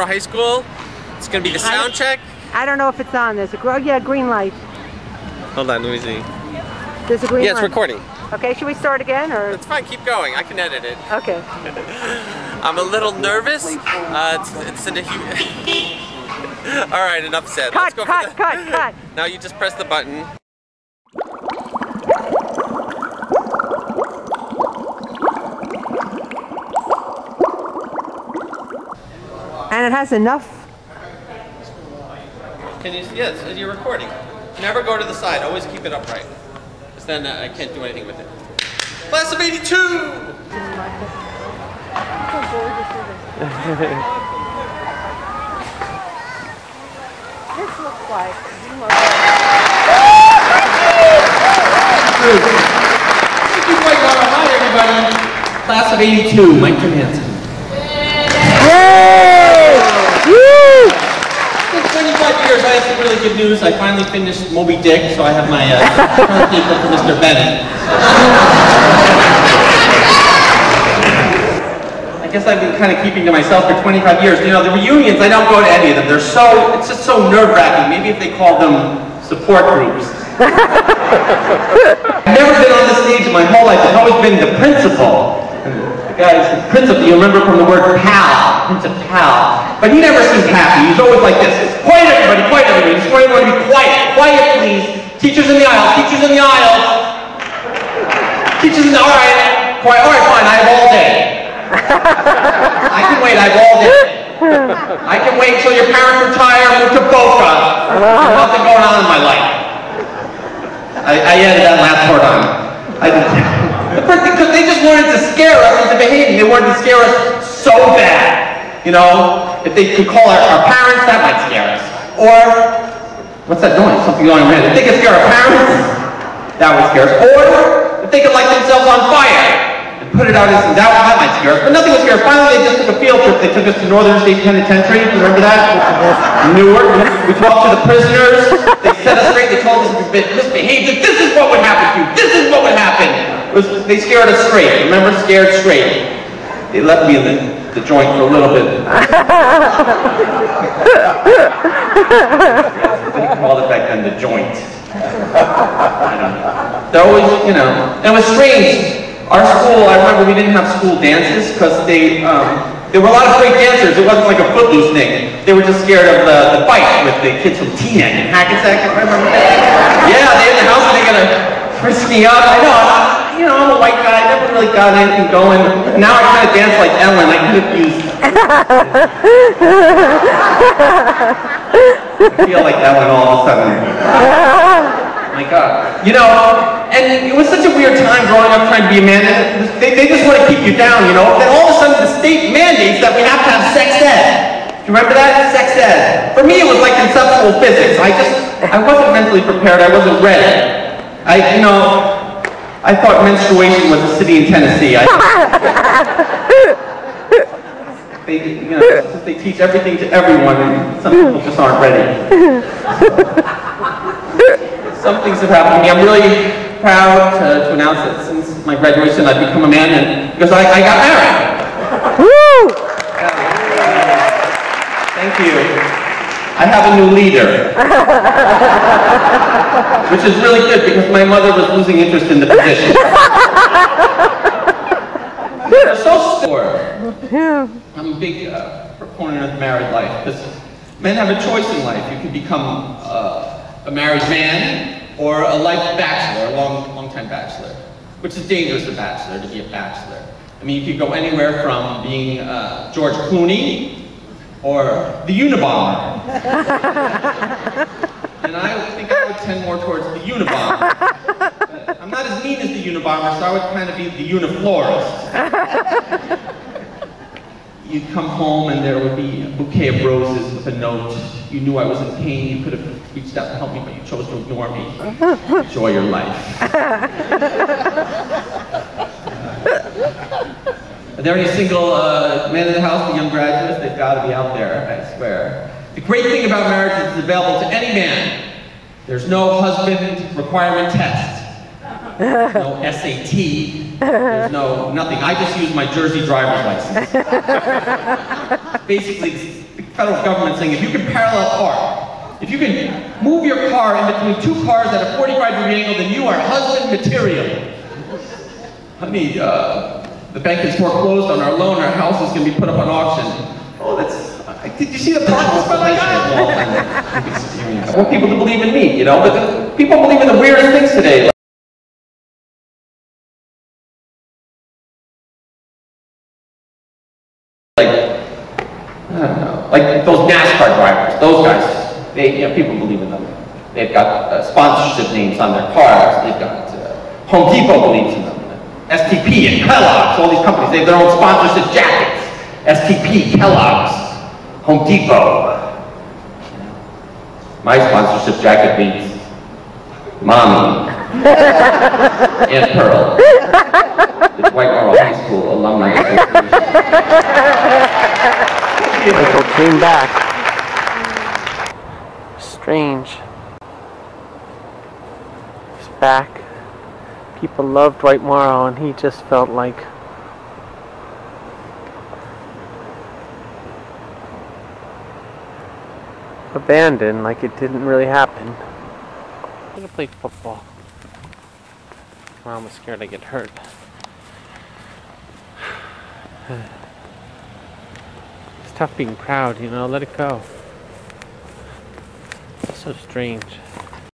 High School. It's gonna be the sound check. I don't know if it's on. There's a green light. Hold on, let me see. There's a green light. Yeah, it's recording. Okay, should we start again or? It's fine. Keep going. I can edit it. Okay. I'm a little nervous. All right, enough said. Cut, Let's go cut, cut. Now you just press the button. And it has enough. Can you? Yes, you're recording. Never go to the side. Always keep it upright. Because then I can't do anything with it. Class of '82. This looks like. Dwight, hi everybody. Class of '82. Mike Dermansky. In 25 years, I have some really good news. I finally finished Moby Dick, so I have my paper for Mr. Bennett. I guess I've been kind of keeping to myself for 25 years. You know, the reunions, I don't go to any of them. It's just so nerve-wracking. Maybe if they call them support groups. I've never been on the stage in my whole life. I've always been the principal. Guys, principal, you remember from the word pal, principal. But he never seemed happy. He's always like this. Quiet everybody, quiet everybody. Just want everyone to be quiet. Quiet, please. Teachers in the aisles, teachers in the aisles. Teachers in the, all right, quiet, all right, fine, I have all day. I can wait, I have all day. I can wait until your parents retire, move to Boca. There's nothing going on in my life. I added that last part on. I didn't. Because they just wanted to scare us into behaving. They wanted to scare us so bad. You know, if they could call our parents, that might scare us. Or, what's that noise? Something going on. If they could scare our parents, that would scare us. Or, if they could light themselves on fire and put it out as that might scare us. But nothing would scare us. Finally, they just took a field trip. They took us to Northern State Penitentiary. Remember that? Newark. We talked to the prisoners. They set us straight. They told us if we misbehaved. This is what would happen to you. This is what would happen. They scared us straight. Remember? Scared straight. They left me in the joint for a little bit. They called it back then the joint. I don't know. They're always, you know. And it was strange. Our school, I remember we didn't have school dances because there were a lot of great dancers. It wasn't like a footloose thing. They were just scared of the fight with the kids from Teaneck and Hackensack. Remember that? Yeah, they in the house and they're gonna frisk me up. I know. You know, I'm a white guy, I never really got anything going. Now I kind of dance like Ellen, I could have used... I feel like Ellen all of a sudden. My God. You know, and it was such a weird time growing up trying to be a man. They just want to keep you down, you know. Then all of a sudden the state mandates that we have to have sex ed. Do you remember that? Sex ed. For me it was like conceptual physics. I wasn't mentally prepared, I wasn't ready. I thought menstruation was a city in Tennessee. They teach everything to everyone, and some people just aren't ready. Some things have happened to me. I'm really proud to announce that since my graduation, I've become a man, because I got married. Woo! Thank you. I have a new leader. Which is really good because my mother was losing interest in the position. They're so sore. I'm a big proponent of married life because men have a choice in life. You can become a married man or a life bachelor, a long-time bachelor, which is dangerous, a bachelor, to be a bachelor. I mean, you could go anywhere from being George Clooney or the Unabomber. And I think I would tend more towards the Unabomber. I'm not as mean as the Unabomber, so I would kind of be the Uniflorist. You'd come home and there would be a bouquet of roses with a note. You knew I was in pain, you could have reached out to help me, but you chose to ignore me. Enjoy your life. Are there any single men in the house, the young graduates? They've got to be out there, I swear. The great thing about marriage is it's available to any man. There's no husband requirement test. No SAT. There's no nothing. I just use my Jersey driver's license. Basically, the federal government saying if you can parallel park, if you can move your car in between two cars at a 45-degree angle, then you are husband material. Honey, the bank has foreclosed on our loan, our house is going to be put up on auction. Oh, did you see the parking spot I got? I want people to believe in me, you know, but people believe in the weirdest things today. I don't know, like those NASCAR drivers, those guys, people believe in them. They've got sponsorship names on their cars. They've got Home Depot believes in them. STP and Kellogg's, all these companies, they have their own sponsorship jackets. STP, Kellogg's, Home Depot. My sponsorship jacket reads, Mommy, Aunt Pearl, the Dwight Morrow High School Alumni Association. Michael came back. Strange. He's back. People loved Dwight Morrow, and he just felt like abandoned, like it didn't really happen. I'm gonna play football. Mom was scared I'd get hurt. It's tough being proud, you know, let it go. It's so strange.